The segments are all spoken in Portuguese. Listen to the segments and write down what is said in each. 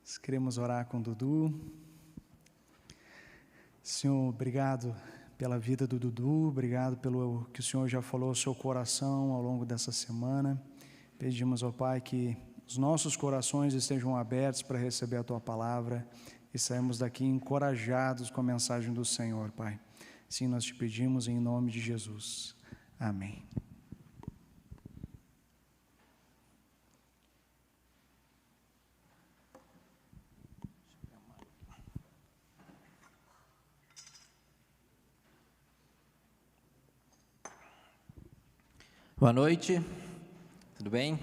Nós queremos orar com o Dudu. Senhor, obrigado pela vida do Dudu, obrigado pelo que o Senhor já falou ao seu coração ao longo dessa semana. Pedimos ao Pai que os nossos corações estejam abertos para receber a Tua palavra e saímos daqui encorajados com a mensagem do Senhor, Pai. Sim, nós te pedimos em nome de Jesus. Amém. Boa noite, tudo bem?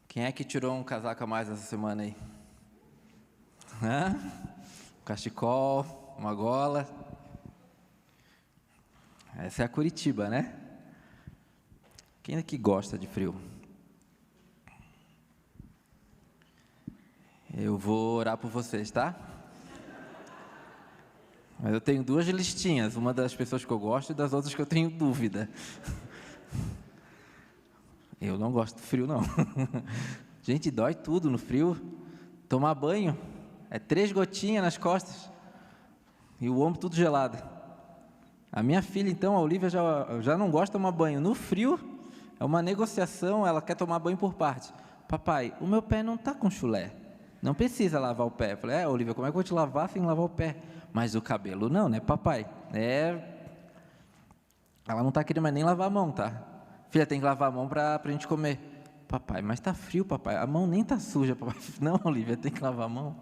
Quem é que tirou um casaco a mais essa semana aí? Um cachecol, uma gola. Essa é a Curitiba, né? Quem é que gosta de frio? Eu vou orar por vocês, tá? Mas eu tenho duas listinhas, uma das pessoas que eu gosto e das outras que eu tenho dúvida. Eu não gosto do frio, não. Gente, dói tudo no frio. Tomar banho, 3 gotinhas nas costas e o ombro tudo gelado. A minha filha, então, a Olivia, já não gosta de tomar banho. No frio, é uma negociação, ela quer tomar banho por parte. Papai, o meu pé não está com chulé. Não precisa lavar o pé. Eu falei, Olivia, como é que eu vou te lavar sem lavar o pé? Mas o cabelo não, né, papai? Ela não está querendo mais nem lavar a mão, tá? Filha, tem que lavar a mão para a gente comer. Papai, mas está frio, papai. A mão nem está suja, papai. Não, Olivia, tem que lavar a mão.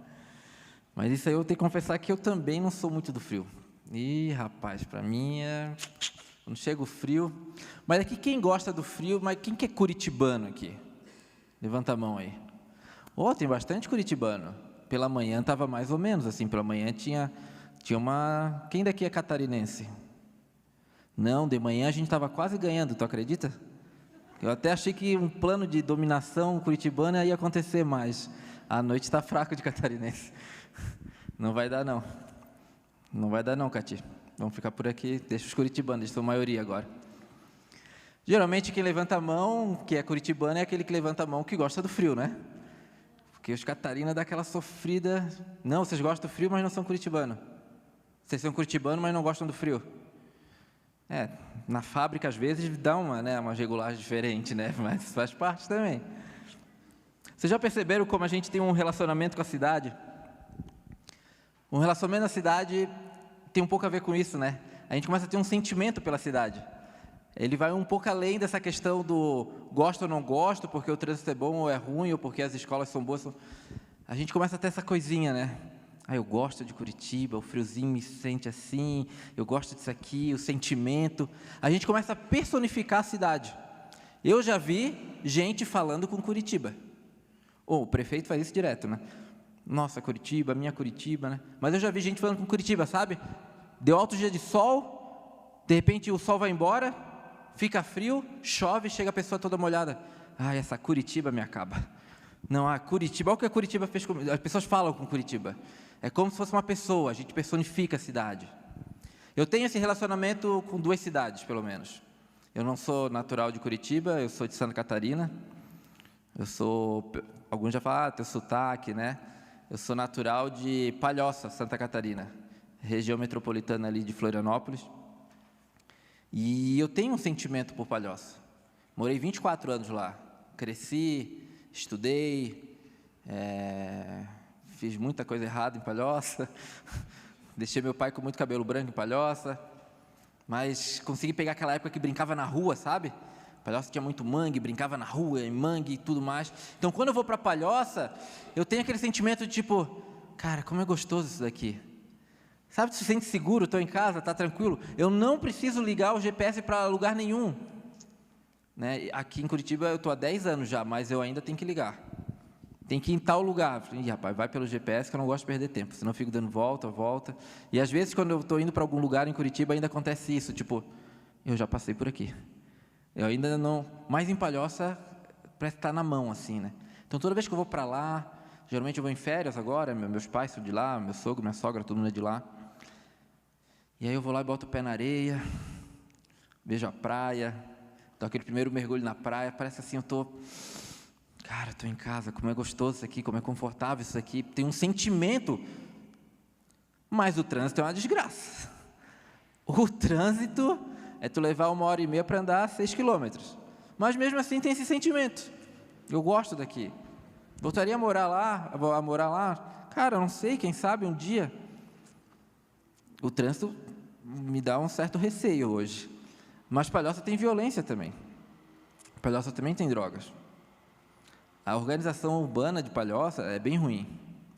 Mas isso aí eu tenho que confessar que eu também não sou muito do frio. Ih, rapaz, para mim quando chega o frio. Mas aqui quem gosta do frio, mas quem que é curitibano aqui? Levanta a mão aí. Tem bastante curitibano. Pela manhã estava mais ou menos assim, pela manhã tinha uma... Quem daqui é catarinense? Não, de manhã a gente estava quase ganhando, tu acredita? Eu até achei que um plano de dominação curitibana ia acontecer, mas à noite está fraco de catarinense. Não vai dar não. Não vai dar não, Cati. Vamos ficar por aqui, deixa os curitibanos, eles são maioria agora. Geralmente quem levanta a mão, que é curitibano, é aquele que levanta a mão que gosta do frio, né? Porque os Catarina dá aquela sofrida. Não, vocês gostam do frio, mas não são curitibanos. Vocês são curitibanos, mas não gostam do frio. Na fábrica às vezes dá uma regulagem diferente, né? Mas faz parte também. Vocês já perceberam como a gente tem um relacionamento com a cidade? Um relacionamento na cidade tem um pouco a ver com isso, né? A gente começa a ter um sentimento pela cidade. Ele vai um pouco além dessa questão do gosto ou não gosto, porque o trânsito é bom ou é ruim, ou porque as escolas são boas. A gente começa a ter essa coisinha, né? Eu gosto de Curitiba, o friozinho me sente assim, eu gosto disso aqui, o sentimento. A gente começa a personificar a cidade. Eu já vi gente falando com Curitiba. O prefeito faz isso direto, né? Nossa, Curitiba, minha Curitiba, né? Mas eu já vi gente falando com Curitiba, sabe? Deu alto dia de sol, de repente o sol vai embora, fica frio, chove, chega a pessoa toda molhada. Essa Curitiba me acaba. Não, Curitiba, olha o que a Curitiba fez comigo. As pessoas falam com Curitiba. É como se fosse uma pessoa, a gente personifica a cidade. Eu tenho esse relacionamento com 2 cidades, pelo menos. Eu não sou natural de Curitiba, eu sou de Santa Catarina. Alguns já falam, teu sotaque, né? Eu sou natural de Palhoça, Santa Catarina, região metropolitana ali de Florianópolis. E eu tenho um sentimento por Palhoça. Morei 24 anos lá. Cresci, estudei, fiz muita coisa errada em Palhoça. Deixei meu pai com muito cabelo branco em Palhoça. Mas consegui pegar aquela época que brincava na rua, sabe? Palhoça tinha muito mangue, brincava na rua, em mangue e tudo mais. Então, quando eu vou para Palhoça, eu tenho aquele sentimento de tipo, cara, como é gostoso isso daqui. Sabe, tu se sente seguro, estou em casa, está tranquilo. Eu não preciso ligar o GPS para lugar nenhum. Né? Aqui em Curitiba eu estou há 10 anos já, mas eu ainda tenho que ligar. Tem que ir em tal lugar. Rapaz, vai pelo GPS que eu não gosto de perder tempo, senão eu fico dando volta. E às vezes quando eu estou indo para algum lugar em Curitiba ainda acontece isso, tipo, eu já passei por aqui. Eu ainda não... Mas em Palhoça parece que está na mão, assim, né? Então toda vez que eu vou para lá, geralmente eu vou em férias agora, meus pais são de lá, meu sogro, minha sogra, todo mundo é de lá. E aí eu vou lá e boto o pé na areia, vejo a praia, dou aquele primeiro mergulho na praia, parece assim, eu estou... Cara, estou em casa, como é gostoso isso aqui, como é confortável isso aqui, tem um sentimento, mas o trânsito é uma desgraça. O trânsito é tu levar 1h30 para andar 6 quilômetros, mas mesmo assim tem esse sentimento, eu gosto daqui, voltaria a morar lá, cara, não sei, quem sabe um dia. O trânsito me dá um certo receio hoje, mas Palhoça tem violência também, Palhoça também tem drogas. A organização urbana de Palhoça é bem ruim,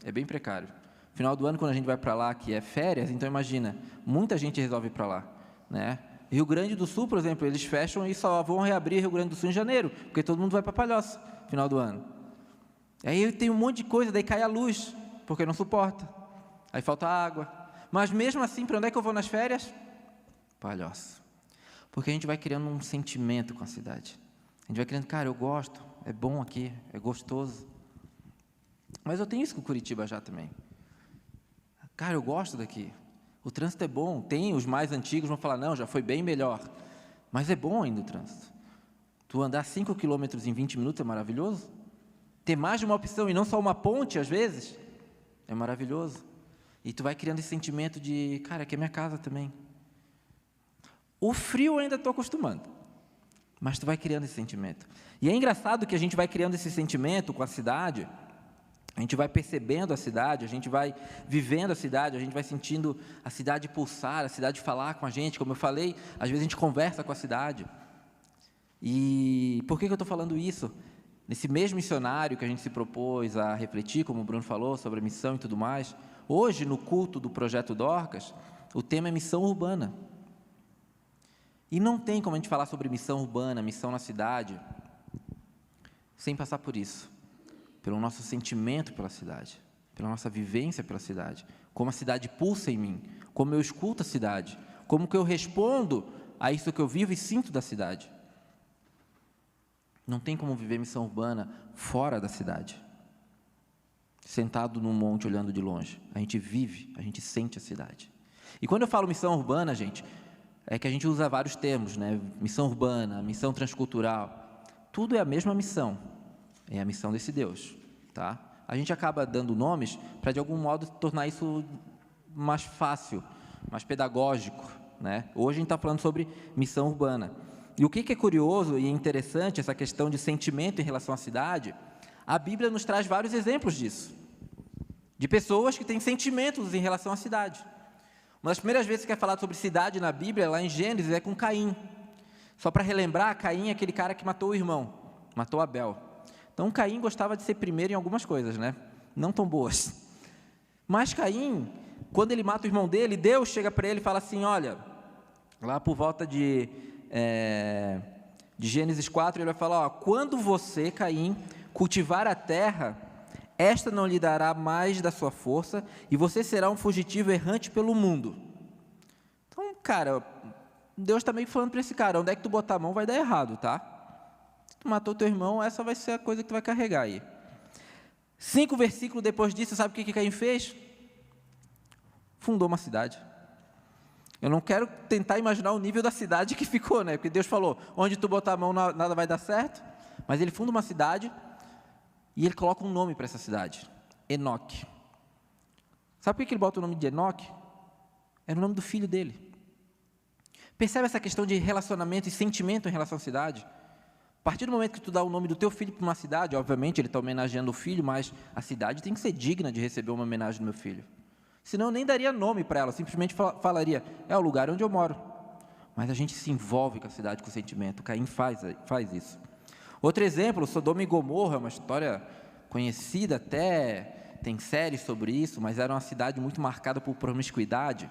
é bem precário. Final do ano, quando a gente vai para lá, que é férias, então imagina, muita gente resolve ir para lá, né? Rio Grande do Sul, por exemplo, eles fecham e só vão reabrir Rio Grande do Sul em janeiro, porque todo mundo vai para Palhoça, final do ano. Aí tem um monte de coisa, daí cai a luz, porque não suporta, aí falta água. Mas mesmo assim, para onde é que eu vou nas férias? Palhoça. Porque a gente vai criando um sentimento com a cidade. A gente vai criando, cara, eu gosto, é bom aqui, é gostoso. Mas eu tenho isso com Curitiba já também. Cara, eu gosto daqui. O trânsito é bom. Tem os mais antigos vão falar, não, já foi bem melhor. Mas é bom ainda o trânsito. Tu andar 5 quilômetros em 20 minutos é maravilhoso. Ter mais de uma opção e não só uma ponte, às vezes, é maravilhoso. E tu vai criando esse sentimento de, cara, aqui é minha casa também. O frio eu ainda estou acostumando, mas tu vai criando esse sentimento. E é engraçado que a gente vai criando esse sentimento com a cidade, a gente vai percebendo a cidade, a gente vai vivendo a cidade, a gente vai sentindo a cidade pulsar, a cidade falar com a gente, como eu falei, às vezes a gente conversa com a cidade. E por que eu estou falando isso? Nesse mês missionário que a gente se propôs a refletir, como o Bruno falou, sobre a missão e tudo mais, hoje, no culto do Projeto Dorcas, o tema é missão urbana. E não tem como a gente falar sobre missão urbana, missão na cidade, sem passar por isso, pelo nosso sentimento pela cidade, pela nossa vivência pela cidade, como a cidade pulsa em mim, como eu escuto a cidade, como que eu respondo a isso que eu vivo e sinto da cidade. Não tem como viver missão urbana fora da cidade, sentado num monte olhando de longe. A gente vive, a gente sente a cidade. E quando eu falo missão urbana, gente, é que a gente usa vários termos, né? Missão urbana, missão transcultural, tudo é a mesma missão, é a missão desse Deus, tá? A gente acaba dando nomes para de algum modo tornar isso mais fácil, mais pedagógico, né? Hoje a gente está falando sobre missão urbana. E o que é curioso e interessante, essa questão de sentimento em relação à cidade, a Bíblia nos traz vários exemplos disso, de pessoas que têm sentimentos em relação à cidade. Uma das primeiras vezes que é falado sobre cidade na Bíblia, lá em Gênesis, é com Caim. Só para relembrar, Caim é aquele cara que matou o irmão, matou Abel. Então, Caim gostava de ser primeiro em algumas coisas, né? Não tão boas. Mas Caim, quando ele mata o irmão dele, Deus chega para ele e fala assim, olha, lá por volta de Gênesis 4, ele vai falar, ó, quando você, Caim, cultivar a terra, esta não lhe dará mais da sua força, e você será um fugitivo errante pelo mundo. Então, cara, Deus está meio falando para esse cara, onde é que tu botar a mão vai dar errado, tá? Se tu matou teu irmão, essa vai ser a coisa que tu vai carregar aí. 5 versículos depois disso, sabe o que Caim fez? Fundou uma cidade. Eu não quero tentar imaginar o nível da cidade que ficou, né? Porque Deus falou, onde tu botar a mão nada vai dar certo, mas ele funda uma cidade, e ele coloca um nome para essa cidade, Enoque. Sabe por que ele bota o nome de Enoque? Era o nome do filho dele. Percebe essa questão de relacionamento e sentimento em relação à cidade? A partir do momento que tu dá o nome do teu filho para uma cidade, obviamente ele está homenageando o filho, mas a cidade tem que ser digna de receber uma homenagem do meu filho. Senão eu nem daria nome para ela, simplesmente falaria, é o lugar onde eu moro. Mas a gente se envolve com a cidade, com o sentimento. Caim faz isso. Outro exemplo, Sodoma e Gomorra, uma história conhecida até, tem séries sobre isso, mas era uma cidade muito marcada por promiscuidade.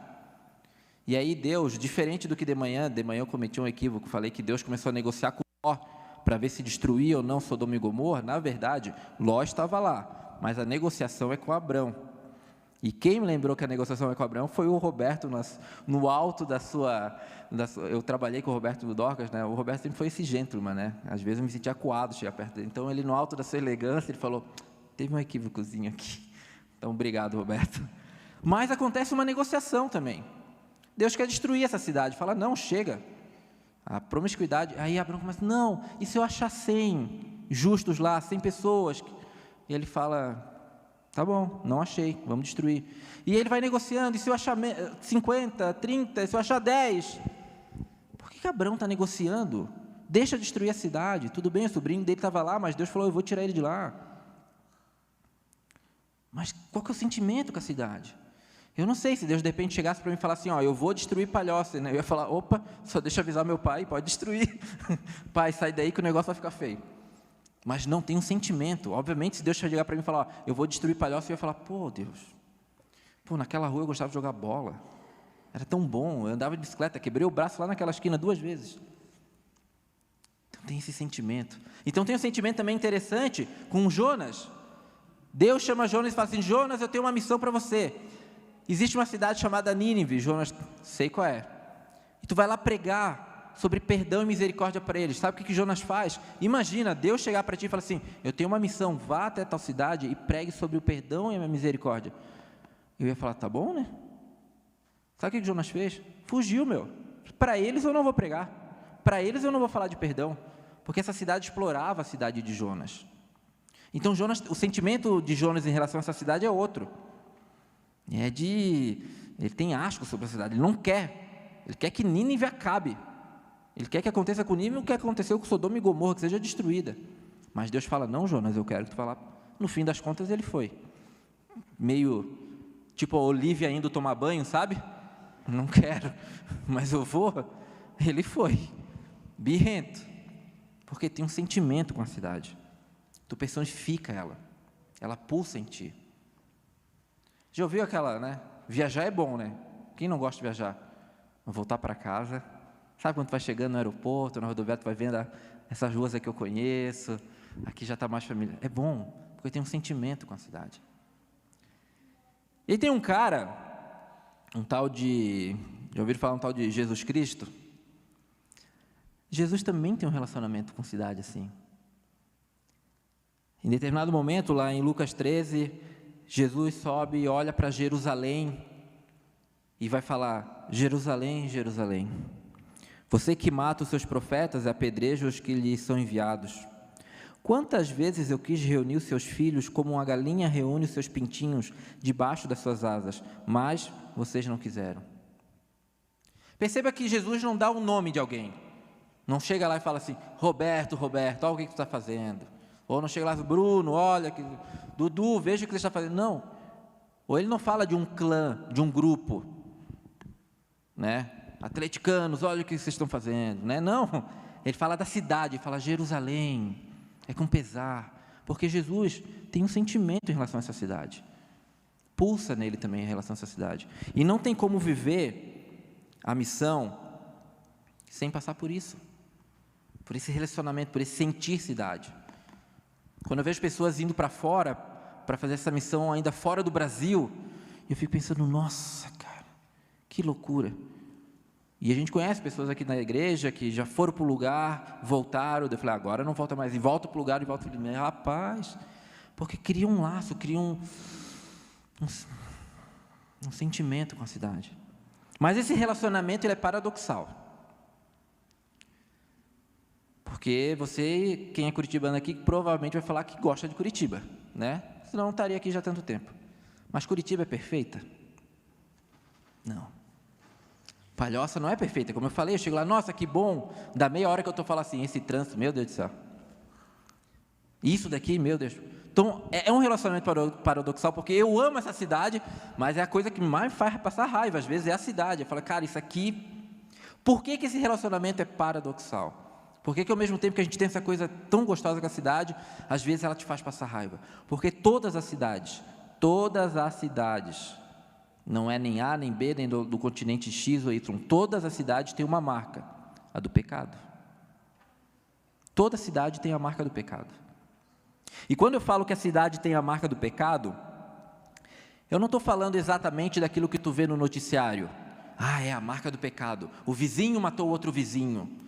E aí Deus, diferente do que de manhã eu cometi um equívoco, falei que Deus começou a negociar com Ló, para ver se destruía ou não Sodoma e Gomorra. Na verdade, Ló estava lá, mas a negociação é com Abrão. E quem me lembrou que a negociação é com Abraão foi o Roberto, no alto da sua... Eu trabalhei com o Roberto do Dorcas, né? O Roberto sempre foi esse gentleman, né? Às vezes eu me sentia acuado chegar perto dele. Então, ele no alto da sua elegância, ele falou, teve um equívocozinho aqui. Então, obrigado, Roberto. Mas acontece uma negociação também. Deus quer destruir essa cidade. Fala, não, chega. A promiscuidade. Aí Abraão começa, não, e se eu achar 100? justos lá, 100 pessoas. E ele fala, tá bom, não achei, vamos destruir. E ele vai negociando, e se eu achar 50, 30, se eu achar 10? Por que Abrão está negociando? Deixa destruir a cidade. Tudo bem, o sobrinho dele estava lá, mas Deus falou, eu vou tirar ele de lá. Mas qual que é o sentimento com a cidade? Eu não sei, se Deus de repente chegasse para mim e falasse assim, eu vou destruir Palhoça, né? Eu ia falar, opa, só deixa eu avisar meu pai, pode destruir. Pai, sai daí que o negócio vai ficar feio. Mas não, tem um sentimento. Obviamente, se Deus chegar para mim e falar, eu vou destruir Palhoça, eu ia falar, pô, Deus, naquela rua eu gostava de jogar bola. Era tão bom, eu andava de bicicleta, quebrei o braço lá naquela esquina 2 vezes. Então tem esse sentimento. Então tem um sentimento também interessante com Jonas. Deus chama Jonas e fala assim, Jonas, eu tenho uma missão para você. Existe uma cidade chamada Nínive, Jonas, sei qual é. E tu vai lá pregar sobre perdão e misericórdia para eles. Sabe o que Jonas faz? Imagina, Deus chegar para ti e falar assim, eu tenho uma missão, vá até tal cidade e pregue sobre o perdão e a misericórdia. Eu ia falar, tá bom, né? Sabe o que Jonas fez? Fugiu, Para eles eu não vou pregar. Para eles eu não vou falar de perdão. Porque essa cidade explorava a cidade de Jonas. Então Jonas, o sentimento de Jonas em relação a essa cidade é outro. Ele tem asco sobre a cidade, ele não quer. Ele quer que Nínive acabe. Ele quer que aconteça com Nínive o que aconteceu com Sodoma e Gomorra, que seja destruída. Mas Deus fala, não, Jonas, eu quero que tu vá lá. No fim das contas ele foi. Meio tipo a Olivia indo tomar banho, sabe? Não quero, mas eu vou. Ele foi, birrento, porque tem um sentimento com a cidade. Tu personifica ela pulsa em ti. Já ouviu aquela, né? Viajar é bom, né? Quem não gosta de viajar? Voltar para casa. Sabe quando tu vai chegando no aeroporto, na rodoviária, tu vai vendo essas ruas aqui eu conheço, aqui já está mais familiar. É bom, porque tem um sentimento com a cidade. E tem um cara, já ouviram falar um tal de Jesus Cristo? Jesus também tem um relacionamento com a cidade assim. Em determinado momento, lá em Lucas 13, Jesus sobe e olha para Jerusalém e vai falar, Jerusalém, Jerusalém, você que mata os seus profetas e apedreja os que lhes são enviados. Quantas vezes eu quis reunir os seus filhos como uma galinha reúne os seus pintinhos debaixo das suas asas, mas vocês não quiseram. Perceba que Jesus não dá o nome de alguém. Não chega lá e fala assim, Roberto, olha o que tu está fazendo. Ou não chega lá, Bruno, olha, Dudu, veja o que você está fazendo. Não. Ou ele não fala de um clã, de um grupo, né? Atleticanos, olha o que vocês estão fazendo, né? Não. Ele fala da cidade, ele fala Jerusalém. É com pesar, porque Jesus tem um sentimento em relação a essa cidade. Pulsa nele também em relação a essa cidade. E não tem como viver a missão sem passar por isso. Por esse relacionamento, por esse sentir cidade. Quando eu vejo pessoas indo para fora, para fazer essa missão ainda fora do Brasil, eu fico pensando, nossa, cara, que loucura. E a gente conhece pessoas aqui na igreja que já foram para o lugar, voltaram, eu falei, agora não volta mais, e volta para o lugar, e volta para o lugar, rapaz, porque cria um laço, cria um sentimento com a cidade. Mas esse relacionamento, ele é paradoxal. Porque você, quem é curitibano aqui, provavelmente vai falar que gosta de Curitiba, né? Senão não estaria aqui já há tanto tempo. Mas Curitiba é perfeita? Não. Palhoça não é perfeita, como eu falei, eu chego lá, nossa, que bom, da meia hora que eu estou falando assim, esse trânsito, meu Deus do céu. Isso daqui, meu Deus. Então, é um relacionamento paradoxal, porque eu amo essa cidade, mas é a coisa que mais faz passar raiva, às vezes, é a cidade. Eu falo, cara, isso aqui... Por que esse relacionamento é paradoxal? Por que ao mesmo tempo que a gente tem essa coisa tão gostosa com a cidade, às vezes ela te faz passar raiva? Porque todas as cidades, não é nem A, nem B, nem do continente X ou Y, todas as cidades têm uma marca, a do pecado. Toda cidade tem a marca do pecado. E quando eu falo que a cidade tem a marca do pecado, eu não estou falando exatamente daquilo que tu vê no noticiário. É a marca do pecado. O vizinho matou outro vizinho.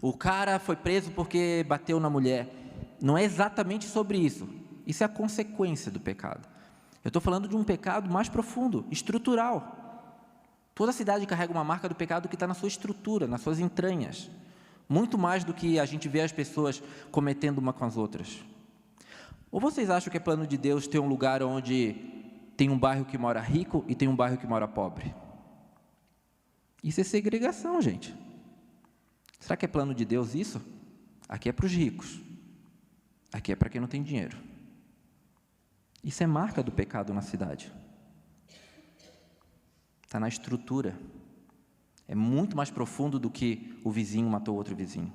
O cara foi preso porque bateu na mulher. Não é exatamente sobre isso. Isso é a consequência do pecado. Eu estou falando de um pecado mais profundo, estrutural. Toda cidade carrega uma marca do pecado que está na sua estrutura, nas suas entranhas. muito mais do que a gente vê as pessoas cometendo uma com as outras. Ou vocês acham que é plano de Deus ter um lugar onde tem um bairro que mora rico e tem um bairro que mora pobre? Isso é segregação, gente. Será que é plano de Deus isso? Aqui é para os ricos, aqui é para quem não tem dinheiro. Isso é marca do pecado na cidade. Está na estrutura. É muito mais profundo do que o vizinho matou outro vizinho.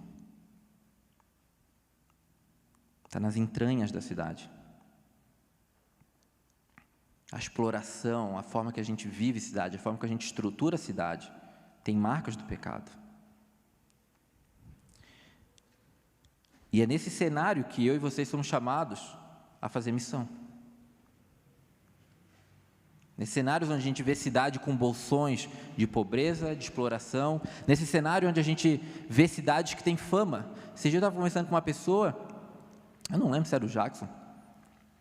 Está nas entranhas da cidade. A exploração, a forma que a gente vive cidade, a forma que a gente estrutura a cidade, tem marcas do pecado. E é nesse cenário que eu e vocês somos chamados a fazer missão. Nesses cenários onde a gente vê cidade com bolsões de pobreza, de exploração, nesse cenário onde a gente vê cidades que têm fama. Esse dia eu estava conversando com uma pessoa, eu não lembro se era o Jackson,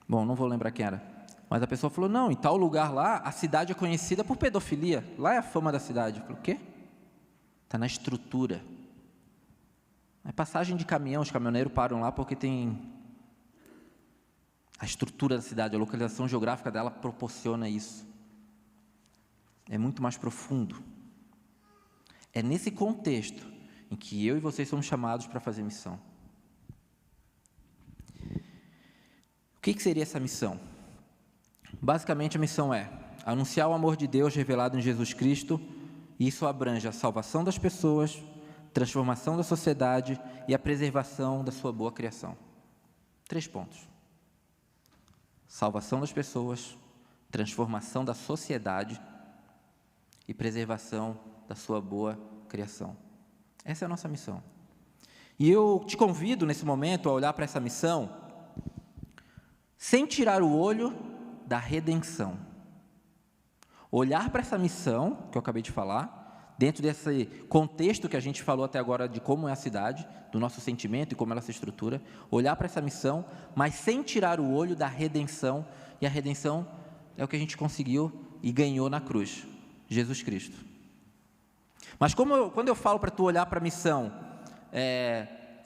bom, não vou lembrar quem era, mas a pessoa falou, não, em tal lugar lá, a cidade é conhecida por pedofilia, lá é a fama da cidade. Eu falei, o quê? Está na estrutura. É passagem de caminhão, os caminhoneiros param lá porque tem a estrutura da cidade, a localização geográfica dela proporciona isso. É muito mais profundo. É nesse contexto em que eu e vocês somos chamados para fazer missão. O que seria essa missão? Basicamente a missão é anunciar o amor de Deus revelado em Jesus Cristo, e isso abrange a salvação das pessoas, transformação da sociedade e a preservação da sua boa criação. 3 pontos. Salvação das pessoas, transformação da sociedade e preservação da sua boa criação. Essa é a nossa missão. E eu te convido nesse momento a olhar para essa missão sem tirar o olho da redenção. Olhar para essa missão que eu acabei de falar, dentro desse contexto que a gente falou até agora de como é a cidade, do nosso sentimento e como ela se estrutura, olhar para essa missão, mas sem tirar o olho da redenção, e a redenção é o que a gente conseguiu e ganhou na cruz, Jesus Cristo. Mas quando eu falo para tu olhar para a missão,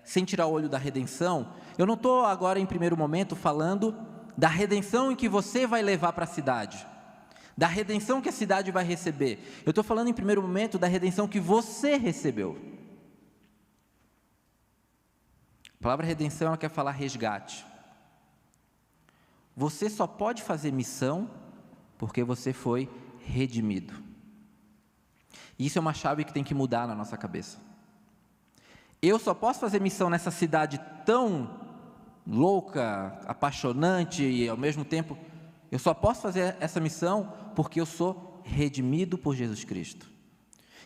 sem tirar o olho da redenção, eu não estou agora em primeiro momento falando da redenção em que você vai levar para a cidade, da redenção que a cidade vai receber. Eu estou falando em primeiro momento da redenção que você recebeu. A palavra redenção, ela quer falar resgate. Você só pode fazer missão porque você foi redimido. Isso é uma chave que tem que mudar na nossa cabeça. Eu só posso fazer missão nessa cidade tão louca, apaixonante e ao mesmo tempo, eu só posso fazer essa missão porque eu sou redimido por Jesus Cristo.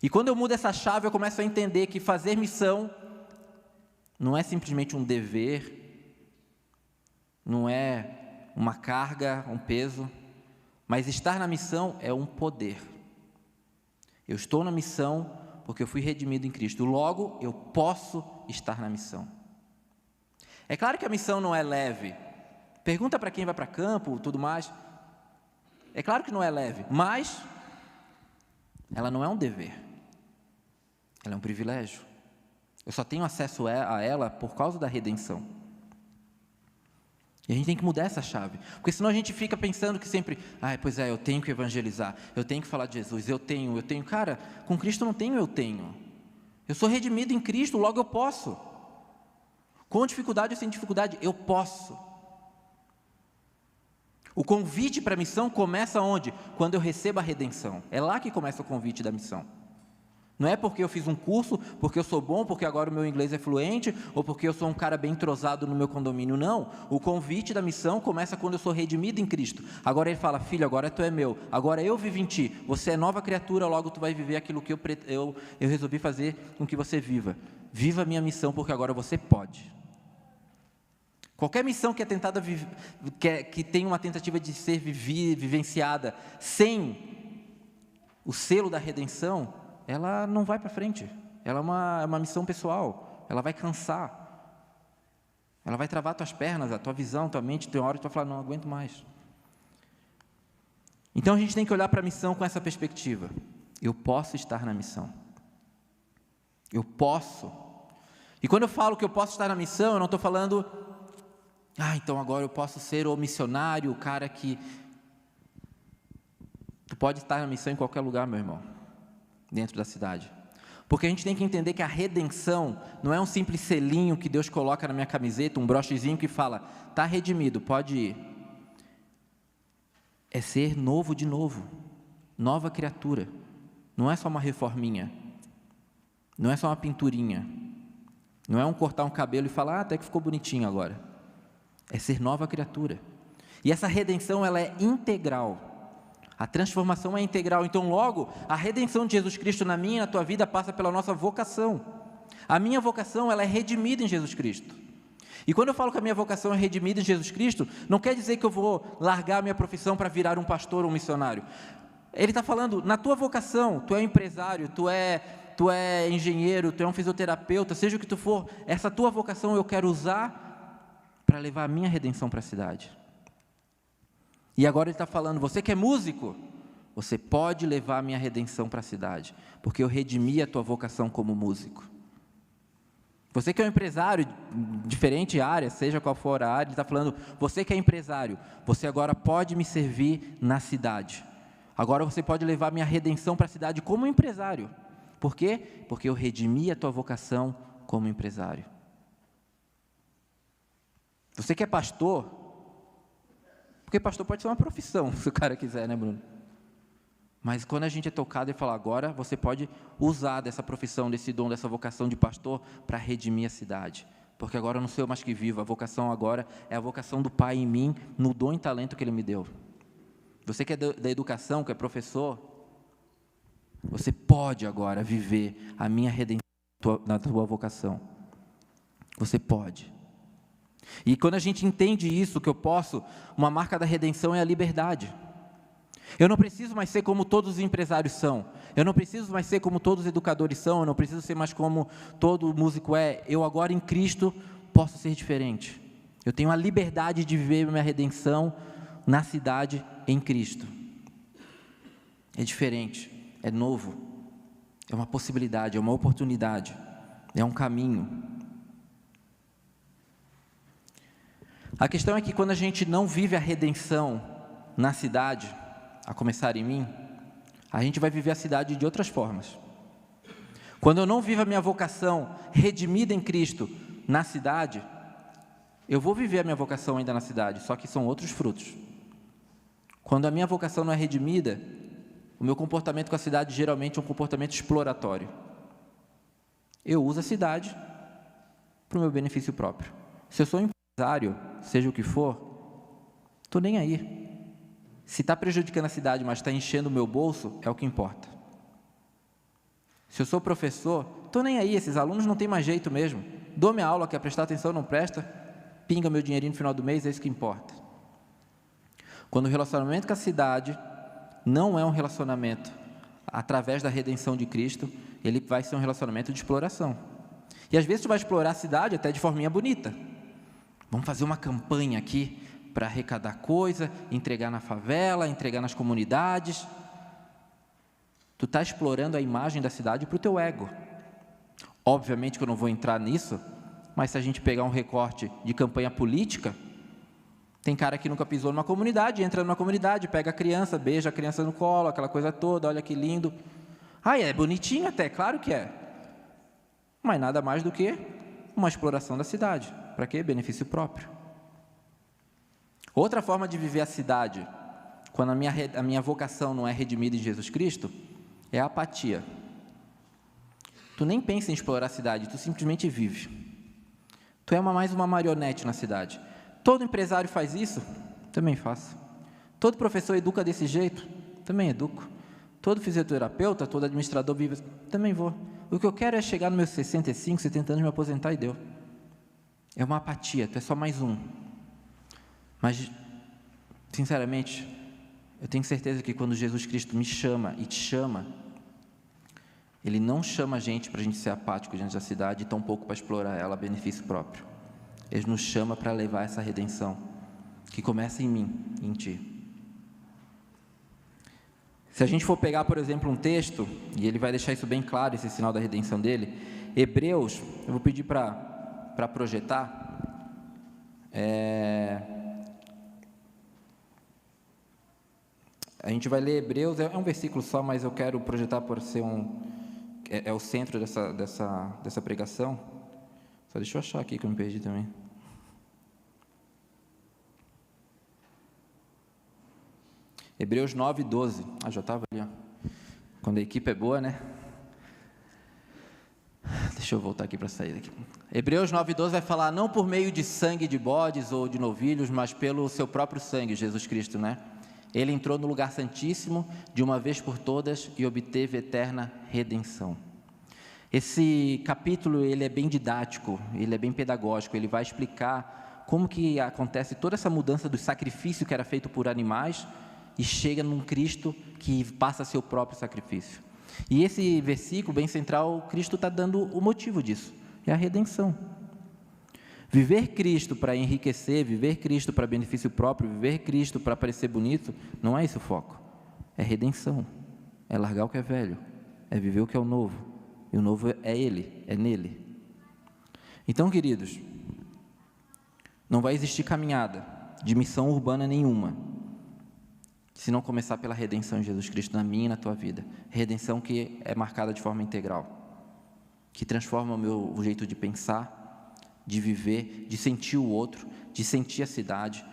E quando eu mudo essa chave, eu começo a entender que fazer missão não é simplesmente um dever, não é uma carga, um peso, mas estar na missão é um poder. Eu estou na missão porque eu fui redimido em Cristo, logo eu posso estar na missão. É claro que a missão não é leve. Pergunta para quem vai para campo, tudo mais. É claro que não é leve, mas ela não é um dever. Ela é um privilégio. Eu só tenho acesso a ela por causa da redenção. E a gente tem que mudar essa chave, porque senão a gente fica pensando que sempre, pois é, eu tenho que evangelizar, eu tenho que falar de Jesus, eu tenho, cara, com Cristo não tenho, eu tenho. Eu sou redimido em Cristo, logo eu posso. Com dificuldade ou sem dificuldade, eu posso. O convite para a missão começa onde? Quando eu recebo a redenção. É lá que começa o convite da missão. Não é porque eu fiz um curso, porque eu sou bom, porque agora o meu inglês é fluente, ou porque eu sou um cara bem entrosado no meu condomínio, não. O convite da missão começa quando eu sou redimido em Cristo. Agora ele fala, filho, agora tu é meu, agora eu vivo em ti, você é nova criatura, logo tu vai viver aquilo que eu resolvi fazer com que você viva. Viva a minha missão, porque agora você pode. Qualquer missão que que tem uma tentativa de ser vivenciada sem o selo da redenção, ela não vai para frente. Ela é uma missão pessoal. Ela vai cansar. Ela vai travar tuas pernas, a tua visão, tua mente. Tem uma hora que tu vai falar, não aguento mais. Então a gente tem que olhar para a missão com essa perspectiva. Eu posso estar na missão. Eu posso. E quando eu falo que eu posso estar na missão, eu não estou falando, então agora eu posso ser o missionário, o cara que... Tu pode estar na missão em qualquer lugar, meu irmão, dentro da cidade. Porque a gente tem que entender que a redenção não é um simples selinho que Deus coloca na minha camiseta, um brochezinho que fala, está redimido, pode ir. É ser novo de novo, nova criatura. Não é só uma reforminha, não é só uma pinturinha, não é um cortar um cabelo e falar, até que ficou bonitinho agora. É ser nova criatura. E essa redenção, ela é integral. A transformação é integral. Então, logo, a redenção de Jesus Cristo na minha e na tua vida passa pela nossa vocação. A minha vocação, ela é redimida em Jesus Cristo. E quando eu falo que a minha vocação é redimida em Jesus Cristo, não quer dizer que eu vou largar a minha profissão para virar um pastor ou um missionário. Ele está falando, na tua vocação, tu é empresário, tu é engenheiro, tu é um fisioterapeuta, seja o que tu for, essa tua vocação eu quero usar para levar a minha redenção para a cidade. E agora ele está falando, você que é músico, você pode levar a minha redenção para a cidade, porque eu redimi a tua vocação como músico. Você que é um empresário, diferente área, seja qual for a área, ele está falando, você que é empresário, você agora pode me servir na cidade. Agora você pode levar a minha redenção para a cidade como empresário. Por quê? Porque eu redimi a tua vocação como empresário. Você que é pastor, porque pastor pode ser uma profissão, se o cara quiser, né, Bruno? Mas quando a gente é tocado e fala, agora você pode usar dessa profissão, desse dom, dessa vocação de pastor para redimir a cidade. Porque agora eu não sou eu mais que vivo, a vocação agora é a vocação do Pai em mim, no dom e talento que Ele me deu. Você que é da educação, que é professor, você pode agora viver a minha redenção na tua vocação. Você pode. E quando a gente entende isso, que eu posso, uma marca da redenção é a liberdade. Eu não preciso mais ser como todos os empresários são, eu não preciso mais ser como todos os educadores são, eu não preciso ser mais como todo músico é. Eu agora em Cristo posso ser diferente. Eu tenho a liberdade de viver minha redenção na cidade em Cristo. É diferente, é novo, é uma possibilidade, é uma oportunidade, é um caminho. A questão é que quando a gente não vive a redenção na cidade, a começar em mim, a gente vai viver a cidade de outras formas. Quando eu não vivo a minha vocação redimida em Cristo na cidade, eu vou viver a minha vocação ainda na cidade, só que são outros frutos. Quando a minha vocação não é redimida, o meu comportamento com a cidade geralmente é um comportamento exploratório. Eu uso a cidade para o meu benefício próprio. Se eu sou empresário, seja o que for, estou nem aí. Se está prejudicando a cidade, mas está enchendo o meu bolso, é o que importa. Se eu sou professor, estou nem aí, esses alunos não têm mais jeito mesmo. Dou minha aula, quer prestar atenção, não presta, pinga meu dinheirinho no final do mês, é isso que importa. Quando o relacionamento com a cidade não é um relacionamento através da redenção de Cristo, ele vai ser um relacionamento de exploração. E às vezes tu vai explorar a cidade até de forminha bonita. Vamos fazer uma campanha aqui para arrecadar coisa, entregar na favela, entregar nas comunidades. Tu está explorando a imagem da cidade para o teu ego. Obviamente que eu não vou entrar nisso, mas se a gente pegar um recorte de campanha política, tem cara que nunca pisou numa comunidade, entra numa comunidade, pega a criança, beija a criança no colo, aquela coisa toda, olha que lindo. É bonitinho até, claro que é. Mas nada mais do que uma exploração da cidade. Para quê? Benefício próprio. Outra forma de viver a cidade, quando a minha vocação não é redimida em Jesus Cristo, é a apatia. Tu nem pensa em explorar a cidade, tu simplesmente vive. Tu é mais uma marionete na cidade. Todo empresário faz isso? Também faço. Todo professor educa desse jeito? Também educo. Todo fisioterapeuta, todo administrador vive? Também vou. O que eu quero é chegar nos meus 65, 70 anos, me aposentar e deu. É uma apatia, tu é só mais um. Mas, sinceramente, eu tenho certeza que quando Jesus Cristo me chama e te chama, Ele não chama a gente para a gente ser apático diante da cidade e tampouco para explorar ela a benefício próprio. Ele nos chama para levar essa redenção, que começa em mim, em ti. Se a gente for pegar, por exemplo, um texto, e ele vai deixar isso bem claro, esse sinal da redenção dele, Hebreus, eu vou pedir para projetar. A gente vai ler Hebreus, é um versículo só, mas eu quero projetar por ser o centro dessa pregação. Só deixa eu achar aqui que eu me perdi também. Hebreus 9, 12. Já estava ali, ó. Quando a equipe é boa, né? Deixa eu voltar aqui para sair daqui. Hebreus 9, 12 vai falar, não por meio de sangue de bodes ou de novilhos, mas pelo seu próprio sangue, Jesus Cristo, né? Ele entrou no lugar santíssimo de uma vez por todas e obteve eterna redenção. Esse capítulo, ele é bem didático, ele é bem pedagógico, ele vai explicar como que acontece toda essa mudança do sacrifício que era feito por animais e chega num Cristo que passa a ser o próprio sacrifício. E esse versículo bem central, Cristo está dando o motivo disso, é a redenção. Viver Cristo para enriquecer, viver Cristo para benefício próprio, viver Cristo para parecer bonito, não é esse o foco, é redenção, é largar o que é velho, é viver o que é o novo, e o novo é Ele, é nele. Então, queridos, não vai existir caminhada de missão urbana nenhuma, se não começar pela redenção de Jesus Cristo na minha e na tua vida. Redenção que é marcada de forma integral, que transforma o jeito de pensar, de viver, de sentir o outro, de sentir a cidade,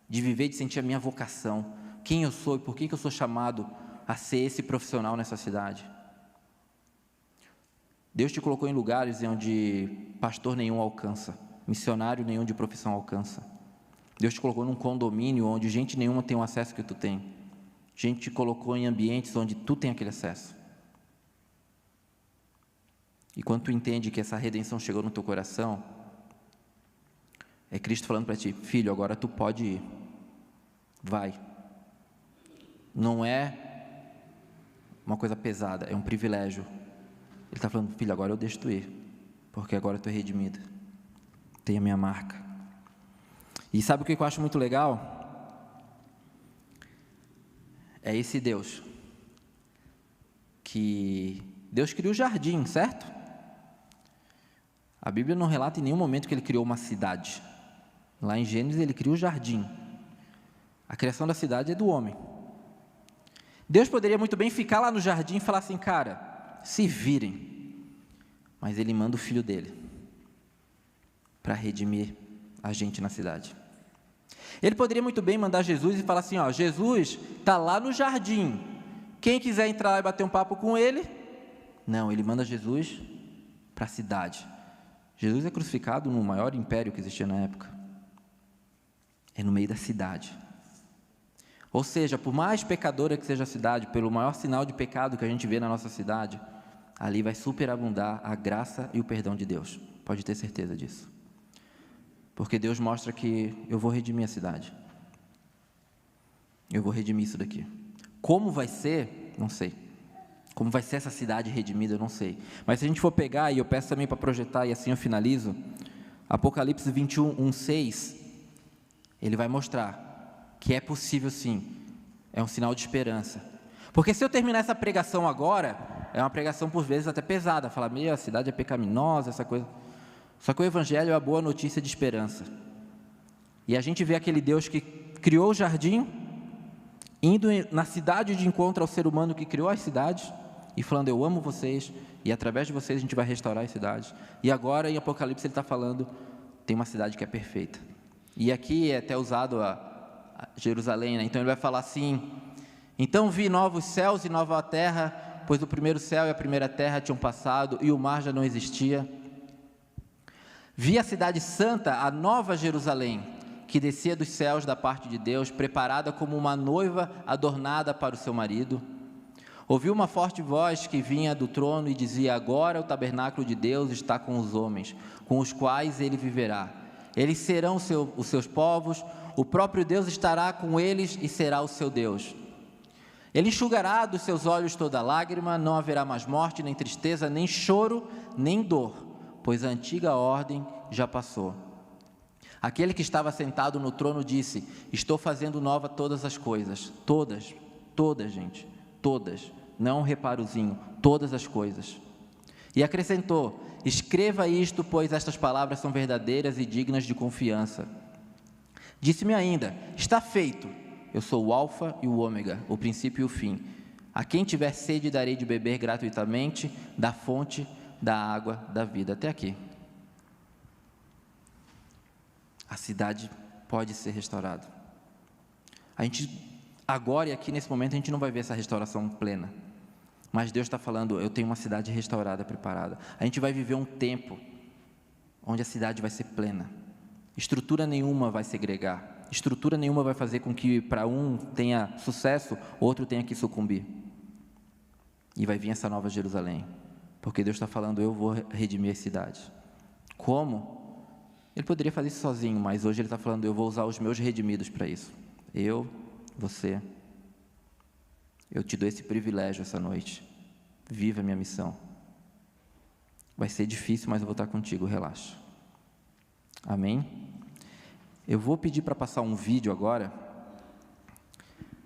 de viver, de sentir a minha vocação, quem eu sou e por que eu sou chamado a ser esse profissional nessa cidade. Deus te colocou em lugares onde pastor nenhum alcança, missionário nenhum de profissão alcança. Deus te colocou num condomínio onde gente nenhuma tem o acesso que tu tem. Gente te colocou em ambientes onde tu tem aquele acesso. E quando tu entende que essa redenção chegou no teu coração, é Cristo falando para ti, filho, agora tu pode ir. Vai. Não é uma coisa pesada, é um privilégio. Ele está falando, filho, agora eu deixo tu ir, porque agora tu é redimido. Tem a minha marca. E sabe o que eu acho muito legal? É esse Deus, que Deus criou o jardim, certo? A Bíblia não relata em nenhum momento que Ele criou uma cidade. Lá em Gênesis Ele criou o jardim. A criação da cidade é do homem. Deus poderia muito bem ficar lá no jardim e falar assim, cara, se virem. Mas Ele manda o Filho dEle para redimir a gente na cidade. Ele poderia muito bem mandar Jesus e falar assim, ó, Jesus está lá no jardim, quem quiser entrar lá e bater um papo com ele. Não, ele manda Jesus para a cidade. Jesus é crucificado no maior império que existia na época, é no meio da cidade. Ou seja, por mais pecadora que seja a cidade, pelo maior sinal de pecado que a gente vê na nossa cidade, ali vai superabundar a graça e o perdão de Deus, pode ter certeza disso. Porque Deus mostra que eu vou redimir a cidade. Eu vou redimir isso daqui. Como vai ser? Não sei. Como vai ser essa cidade redimida? Eu não sei. Mas se a gente for pegar, e eu peço também para projetar, e assim eu finalizo, Apocalipse 21, 1:6, ele vai mostrar que é possível sim. É um sinal de esperança. Porque se eu terminar essa pregação agora, é uma pregação por vezes até pesada, falar, a cidade é pecaminosa, essa coisa. Só que o Evangelho é a boa notícia de esperança. E a gente vê aquele Deus que criou o jardim, indo na cidade de encontro ao ser humano que criou as cidades, e falando, eu amo vocês, e através de vocês a gente vai restaurar as cidades. E agora em Apocalipse ele está falando, tem uma cidade que é perfeita. E aqui é até usado a Jerusalém, né? Então ele vai falar assim, então vi novos céus e nova terra, pois o primeiro céu e a primeira terra tinham passado, e o mar já não existia. Vi a cidade santa, a nova Jerusalém, que descia dos céus da parte de Deus, preparada como uma noiva adornada para o seu marido. Ouvi uma forte voz que vinha do trono e dizia, agora o tabernáculo de Deus está com os homens, com os quais ele viverá. Eles serão os seus povos, o próprio Deus estará com eles e será o seu Deus. Ele enxugará dos seus olhos toda lágrima, não haverá mais morte, nem tristeza, nem choro, nem dor, pois a antiga ordem já passou. Aquele que estava sentado no trono disse, estou fazendo nova todas as coisas, todas, gente, todas, não um reparozinho, todas as coisas. E acrescentou: escreva isto, pois estas palavras são verdadeiras e dignas de confiança. Disse-me ainda: está feito. Eu sou o Alfa e o Ômega, o princípio e o fim. A quem tiver sede darei de beber gratuitamente da fonte da água da vida. Até aqui. A cidade pode ser restaurada. A gente, agora e aqui nesse momento, a gente não vai ver essa restauração plena. Mas Deus está falando: eu tenho uma cidade restaurada, preparada. A gente vai viver um tempo onde a cidade vai ser plena. Estrutura nenhuma vai segregar. Estrutura nenhuma vai fazer com que para um tenha sucesso, outro tenha que sucumbir. E vai vir essa nova Jerusalém. Porque Deus está falando: eu vou redimir a cidade. Como? Ele poderia fazer isso sozinho, mas hoje Ele está falando: eu vou usar os meus redimidos para isso. Eu, você, eu te dou esse privilégio essa noite. Viva a minha missão. Vai ser difícil, mas eu vou estar contigo, relaxa. Amém? Eu vou pedir para passar um vídeo agora.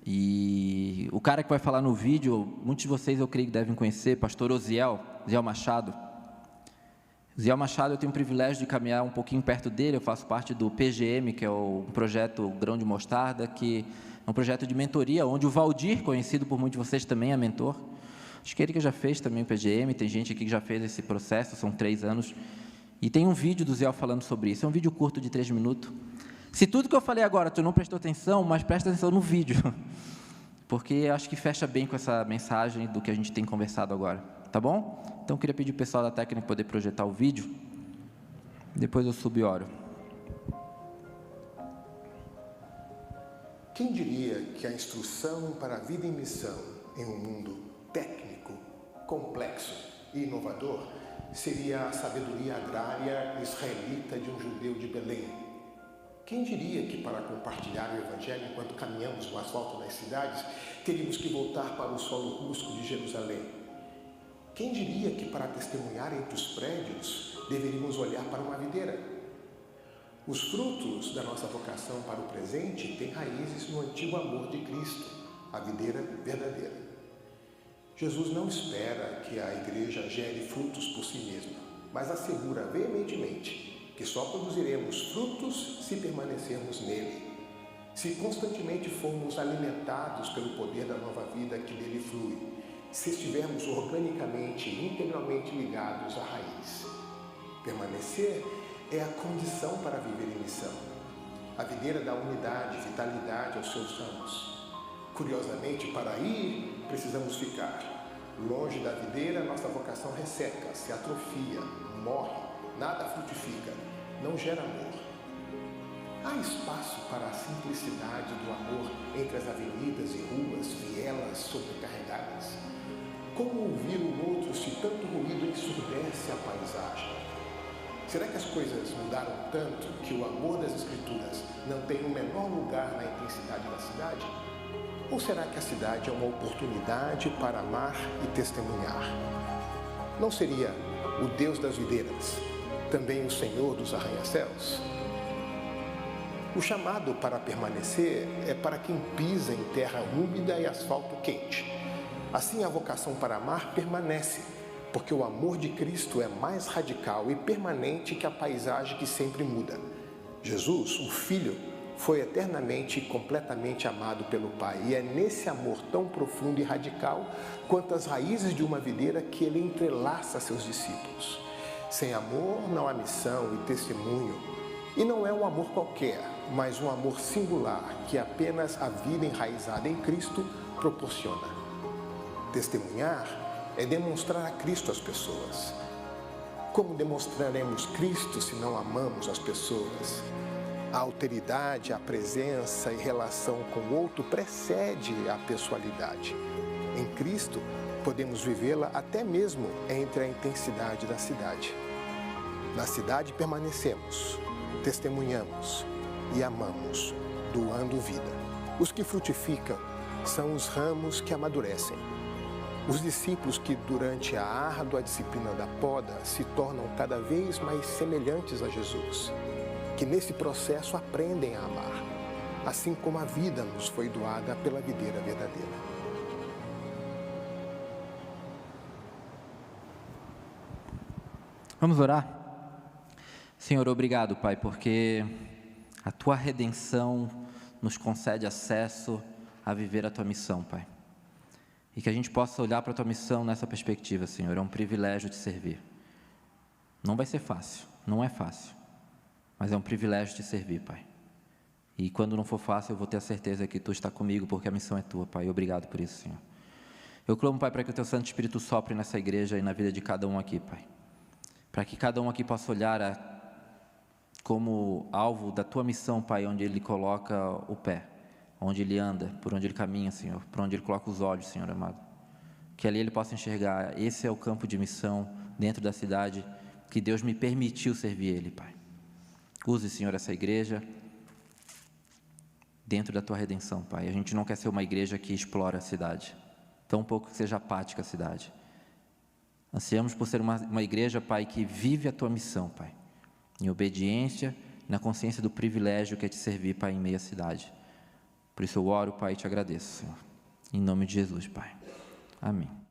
E o cara que vai falar no vídeo, muitos de vocês eu creio que devem conhecer, pastor Osiel Machado. Osiel Machado, eu tenho o privilégio de caminhar um pouquinho perto dele. Eu faço parte do PGM, que é o projeto Grão de Mostarda, que é um projeto de mentoria, onde o Valdir, conhecido por muitos de vocês, também é mentor. Acho que ele que já fez também o PGM, tem gente aqui que já fez esse processo, são 3 anos. E tem um vídeo do Osiel falando sobre isso. É um vídeo curto de 3 minutos. Se tudo que eu falei agora tu não prestou atenção, mas presta atenção no vídeo, porque acho que fecha bem com essa mensagem do que a gente tem conversado agora, tá bom? Então eu queria pedir ao pessoal da técnica poder projetar o vídeo, depois eu subo e oro. Quem diria que a instrução para a vida em missão em um mundo técnico, complexo e inovador seria a sabedoria agrária israelita de um judeu de Belém? Quem diria que para compartilhar o Evangelho enquanto caminhamos no asfalto das cidades, teríamos que voltar para o solo rústico de Jerusalém? Quem diria que para testemunhar entre os prédios, deveríamos olhar para uma videira? Os frutos da nossa vocação para o presente têm raízes no antigo amor de Cristo, a videira verdadeira. Jesus não espera que a igreja gere frutos por si mesma, mas assegura veementemente que só produziremos frutos se permanecermos nele, se constantemente formos alimentados pelo poder da nova vida que dele flui, se estivermos organicamente e integralmente ligados à raiz. Permanecer é a condição para viver em missão. A videira dá unidade, vitalidade aos seus ramos. Curiosamente, para ir, precisamos ficar. Longe da videira, nossa vocação resseca, se atrofia, morre. Nada frutifica, não gera amor. Há espaço para a simplicidade do amor entre as avenidas e ruas, vielas sobrecarregadas. Como ouvir o outro se tanto ruído ensurdece a paisagem? Será que as coisas mudaram tanto que o amor das Escrituras não tem o menor lugar na intensidade da cidade? Ou será que a cidade é uma oportunidade para amar e testemunhar? Não seria o Deus das videiras também o Senhor dos arranha-céus? O chamado para permanecer é para quem pisa em terra úmida e asfalto quente. Assim, a vocação para amar permanece, porque o amor de Cristo é mais radical e permanente que a paisagem que sempre muda. Jesus, o Filho, foi eternamente e completamente amado pelo Pai, e é nesse amor tão profundo e radical quanto as raízes de uma videira que ele entrelaça seus discípulos. Sem amor não há missão e testemunho, e não é um amor qualquer, mas um amor singular que apenas a vida enraizada em Cristo proporciona. Testemunhar é demonstrar a Cristo às pessoas. Como demonstraremos Cristo se não amamos as pessoas? A alteridade, a presença e relação com o outro precede a pessoalidade. Em Cristo, podemos vivê-la até mesmo entre a intensidade da cidade. Na cidade permanecemos, testemunhamos e amamos, doando vida. Os que frutificam são os ramos que amadurecem. Os discípulos que, durante a árdua disciplina da poda, se tornam cada vez mais semelhantes a Jesus, que nesse processo aprendem a amar, assim como a vida nos foi doada pela videira verdadeira. Vamos orar? Senhor, obrigado, Pai, porque a Tua redenção nos concede acesso a viver a Tua missão, Pai. E que a gente possa olhar para a Tua missão nessa perspectiva, Senhor. É um privilégio te servir. Não vai ser fácil, não é fácil, mas é um privilégio te servir, Pai. E quando não for fácil, eu vou ter a certeza que Tu está comigo, porque a missão é Tua, Pai. Obrigado por isso, Senhor. Eu clamo, Pai, para que o Teu Santo Espírito sopre nessa igreja e na vida de cada um aqui, Pai. Para que cada um aqui possa olhar como alvo da Tua missão, Pai, onde Ele coloca o pé, onde Ele anda, por onde Ele caminha, Senhor, por onde Ele coloca os olhos, Senhor amado. Que ali Ele possa enxergar, esse é o campo de missão dentro da cidade que Deus me permitiu servir Ele, Pai. Use, Senhor, essa igreja dentro da Tua redenção, Pai. A gente não quer ser uma igreja que explora a cidade, tão pouco que seja apática a cidade. Ansiamos por ser uma igreja, Pai, que vive a Tua missão, Pai, em obediência, na consciência do privilégio que é te servir, Pai, em meia cidade. Por isso eu oro, Pai, e te agradeço, Senhor. Em nome de Jesus, Pai. Amém.